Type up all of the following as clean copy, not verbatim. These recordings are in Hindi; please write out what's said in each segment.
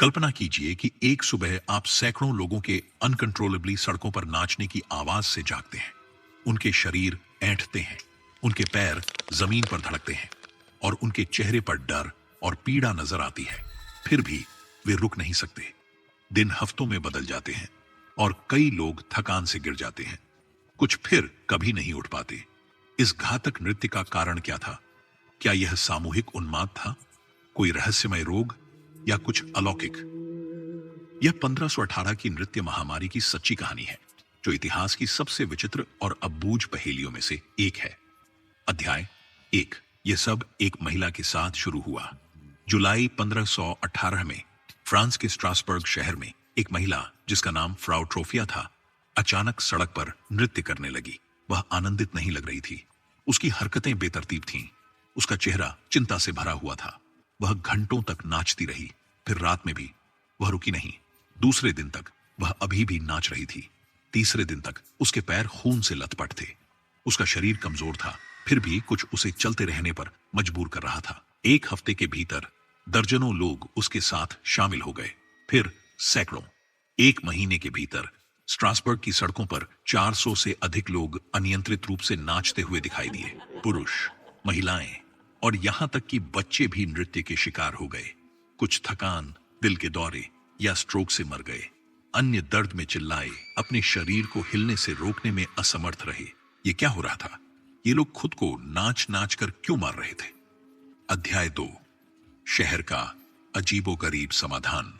कल्पना कीजिए कि एक सुबह आप सैकड़ों लोगों के अनकंट्रोलेबली सड़कों पर नाचने की आवाज से जागते हैं। उनके शरीर ऐंठते हैं, उनके पैर जमीन पर धड़कते हैं और उनके चेहरे पर डर और पीड़ा नजर आती है। फिर भी वे रुक नहीं सकते। दिन हफ्तों में बदल जाते हैं और कई लोग थकान से गिर जाते हैं। कुछ फिर कभी नहीं उठ पाते। इस घातक नृत्य का कारण क्या था? क्या यह सामूहिक उन्माद था, कोई रहस्यमय रोग या कुछ अलौकिक? यह 1518 की नृत्य महामारी की सच्ची कहानी है, जो इतिहास की सबसे विचित्र और अबूझ पहेलियों में से एक है। अध्याय 1। यह सब एक महिला के साथ शुरू हुआ। जुलाई 1518 में फ्रांस के स्ट्रासबर्ग शहर में एक महिला, जिसका नाम फ्राउ ट्रोफिया था, अचानक सड़क पर नृत्य करने लगी। वह आनंदित नहीं लग रही थी। उसकी हरकतें बेतरतीब थीं। उसका चेहरा चिंता से भरा हुआ था। वह घंटों तक नाचती रही। फिर रात में भी वह रुकी नहीं। दूसरे दिन तक वह अभी भी नाच रही थी। तीसरे दिन तक उसके पैर खून से लथपथ थे। उसका शरीर कमजोर था, फिर भी कुछ उसे चलते रहने पर मजबूर कर रहा था। एक हफ्ते के भीतर दर्जनों लोग उसके साथ शामिल हो गए, फिर सैकड़ों। एक महीने के भीतर स्ट्रासबर्ग की सड़कों पर 400 से अधिक लोग अनियंत्रित रूप से नाचते हुए दिखाई दिए। पुरुष, महिलाएं और यहां तक कि बच्चे भी नृत्य के शिकार हो गए। कुछ थकान, दिल के दौरे या स्ट्रोक से मर गए। अन्य दर्द में चिल्लाए, अपने शरीर को हिलने से रोकने में असमर्थ रहे। ये क्या हो रहा था? ये लोग खुद को नाच नाच कर क्यों मार रहे थे? अध्याय 2। शहर का अजीबोगरीब समाधान।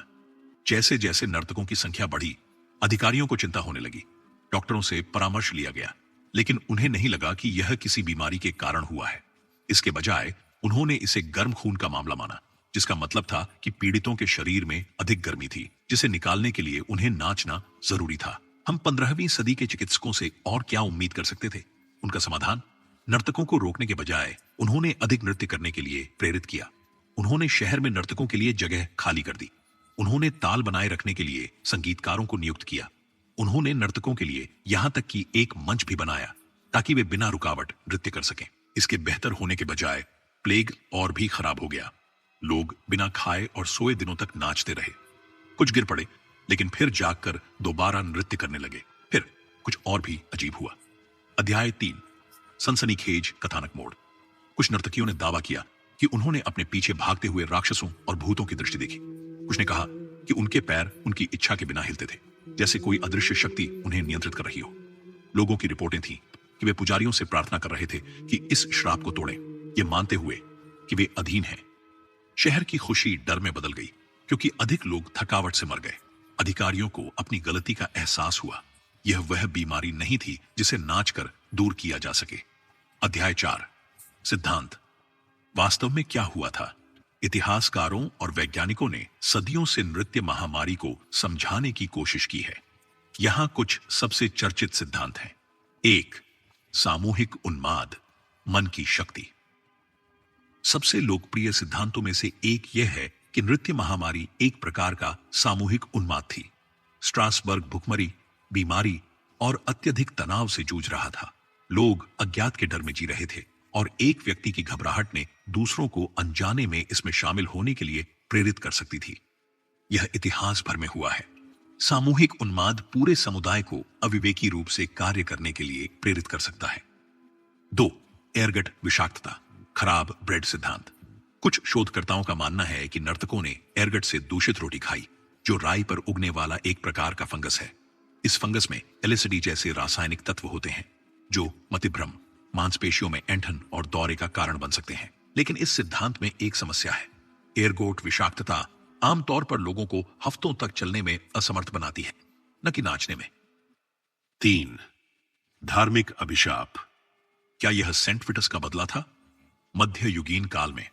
जैसे जैसे नर्तकों की संख्या बढ़ी, अधिकारियों को चिंता होने लगी। डॉक्टरों से परामर्श लिया गया, लेकिन उन्हें नहीं लगा कि यह किसी बीमारी के कारण हुआ है। इसके बजाय उन्होंने इसे गर्म खून का मामला माना, जिसका मतलब था कि पीड़ितों के शरीर में अधिक गर्मी थी, जिसे निकालने के लिए उन्हें नाचना जरूरी था। हम 15वीं सदी के चिकित्सकों से और क्या उम्मीद कर सकते थे? उनका समाधान, नर्तकों को रोकने के बजाय उन्होंने अधिक नृत्य करने के लिए प्रेरित किया। उन्होंने शहर में नर्तकों के लिए जगह खाली कर दी। उन्होंने ताल बनाए रखने के लिए संगीतकारों को नियुक्त किया। उन्होंने नर्तकों के लिए यहां तक कि एक मंच भी बनाया, ताकि वे बिना रुकावट नृत्य कर सकें। इसके बेहतर होने के बजाय प्लेग और भी खराब हो गया। लोग बिना खाए और सोए दिनों तक नाचते रहे। कुछ गिर पड़े, लेकिन फिर जागकर दोबारा नृत्य करने लगे। फिर कुछ और भी अजीब हुआ। अध्याय 3। सनसनीखेज कथानक मोड़। कुछ नर्तकियों ने दावा किया कि उन्होंने अपने पीछे भागते हुए राक्षसों और भूतों की दृष्टि देखी। कुछ ने कहा कि उनके पैर उनकी इच्छा के बिना हिलते थे, जैसे कोई अदृश्य शक्ति उन्हें नियंत्रित कर रही हो। लोगों की रिपोर्टें थीं कि वे पुजारियों से प्रार्थना कर रहे थे कि इस श्राप को तोड़ें, ये मानते हुए कि वे अधीन हैं। शहर की खुशी डर में बदल गई, क्योंकि अधिक लोग थकावट से मर गए। अधिकारियों को अपनी गलती का एहसास हुआ। यह वह बीमारी नहीं थी जिसे नाचकर दूर किया जा सके। अध्याय 4। सिद्धांत। वास्तव में क्या हुआ था? इतिहासकारों और वैज्ञानिकों ने सदियों से नृत्य महामारी को समझाने की कोशिश की है। यहां कुछ सबसे चर्चित सिद्धांत हैं। 1. सामूहिक उन्माद, मन की शक्ति। सबसे लोकप्रिय सिद्धांतों में से एक यह है कि नृत्य महामारी एक प्रकार का सामूहिक उन्माद थी। स्ट्रासबर्ग भुखमरी, बीमारी और अत्यधिक तनाव से जूझ रहा था। लोग अज्ञात के डर में जी रहे थे और एक व्यक्ति की घबराहट ने दूसरों को अनजाने में इसमें शामिल होने के लिए प्रेरित कर सकती थी। यह इतिहास भर में हुआ है। सामूहिक उन्माद पूरे समुदाय को अविवेकी रूप से कार्य करने के लिए प्रेरित कर सकता है। 2. एयरगट विषाक्तता, खराब ब्रेड सिद्धांत। कुछ शोधकर्ताओं का मानना है कि नर्तकों ने एयरगट से दूषित रोटी खाई, जो राई पर उगने वाला एक प्रकार का फंगस है। इस फंगस में एलएसडी जैसे रासायनिक तत्व होते हैं, जो मतिभ्रम, मांसपेशियों में ऐंठन और दौरे का कारण बन सकते हैं। लेकिन इस सिद्धांत में एक समस्या है। एयरगोट विषाक्तता आमतौर पर लोगों को हफ्तों तक चलने में असमर्थ बनाती है, न कि नाचने में। 3. धार्मिक अभिशाप। क्या यह सेंट विटस का बदला था? मध्य युगीन काल में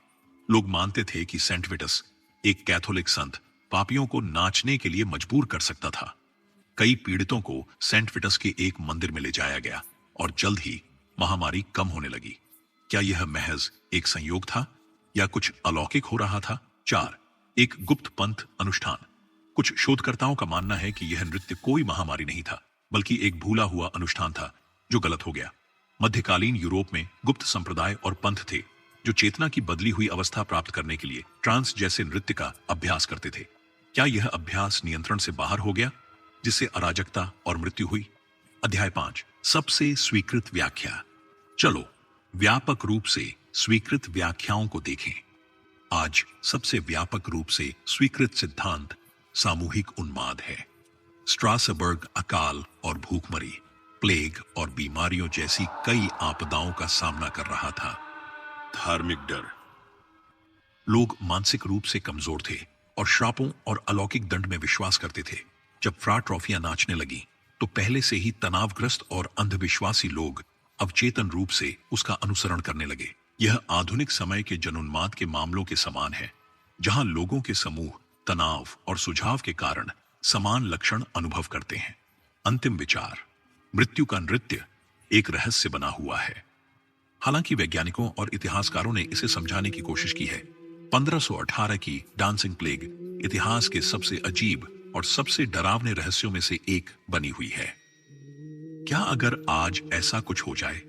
लोग मानते थे कि सेंट विटस, एक कैथोलिक संत, पापियों को नाचने के लिए मजबूर कर सकता था। कई पीड़ितों को सेंट विटस के एक मंदिर में ले जाया गया और जल्द ही महामारी कम होने लगी। क्या यह महज एक संयोग था या कुछ अलौकिक हो रहा था? 4. एक गुप्त पंथ अनुष्ठान। कुछ शोधकर्ताओं का मानना है कि यह नृत्य कोई महामारी नहीं था, बल्कि एक भूला हुआ अनुष्ठान था जो गलत हो गया। मध्यकालीन यूरोप में गुप्त संप्रदाय और पंथ थे जो चेतना की बदली हुई अवस्था प्राप्त करने के लिए ट्रांस जैसे नृत्य का अभ्यास करते थे। क्या यह अभ्यास नियंत्रण से बाहर हो गया, जिससे अराजकता और मृत्यु हुई? अध्याय 5, सबसे स्वीकृत व्याख्या। चलो व्यापक रूप से स्वीकृत व्याख्याओं को देखें। आज सबसे व्यापक रूप से स्वीकृत सिद्धांत सामूहिक उन्माद है। स्ट्रासबर्ग अकाल और भूखमरी, प्लेग और बीमारियों जैसी कई आपदाओं का सामना कर रहा था। धार्मिक डर। लोग मानसिक रूप से कमजोर थे और श्रापों और अलौकिक दंड में विश्वास करते थे। जब फ्रा ट्रॉफियां नाचने लगी तो पहले से ही तनावग्रस्त और अंधविश्वासी लोग अवचेतन रूप से उसका अनुसरण करने लगे। यह आधुनिक समय के जनोन्माद के मामलों के समान है, जहां लोगों के समूह तनाव और सुझाव के कारण समान लक्षण अनुभव करते हैं। अंतिम विचार, मृत्यु का नृत्य एक रहस्य बना हुआ है। हालांकि वैज्ञानिकों और इतिहासकारों ने इसे समझाने की कोशिश की है। 1518 की डांसिंग प्लेग इतिहास के सबसे अजीब और सबसे डरावने रहस्यों में से एक बनी हुई है। क्या अगर आज ऐसा कुछ हो जाए,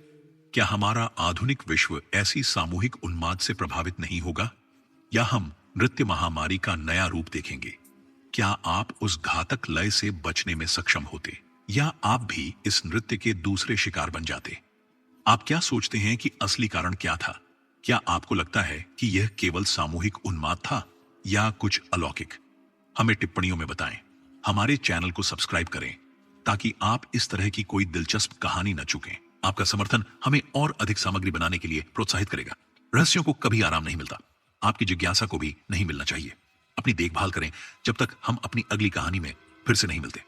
क्या हमारा आधुनिक विश्व ऐसी सामूहिक उन्माद से प्रभावित नहीं होगा, या हम नृत्य महामारी का नया रूप देखेंगे? क्या आप उस घातक लय से बचने में सक्षम होते, या आप भी इस नृत्य के दूसरे शिकार बन जाते? आप क्या सोचते हैं कि असली कारण क्या था? क्या आपको लगता है कि यह केवल सामूहिक उन्माद था या कुछ अलौकिक? हमें टिप्पणियों में बताएं। हमारे चैनल को सब्सक्राइब करें ताकि आप इस तरह की कोई दिलचस्प कहानी न चूकें। आपका समर्थन हमें और अधिक सामग्री बनाने के लिए प्रोत्साहित करेगा। रहस्यों को कभी आराम नहीं मिलता, आपकी जिज्ञासा को भी नहीं मिलना चाहिए। अपनी देखभाल करें जब तक हम अपनी अगली कहानी में फिर से नहीं मिलते।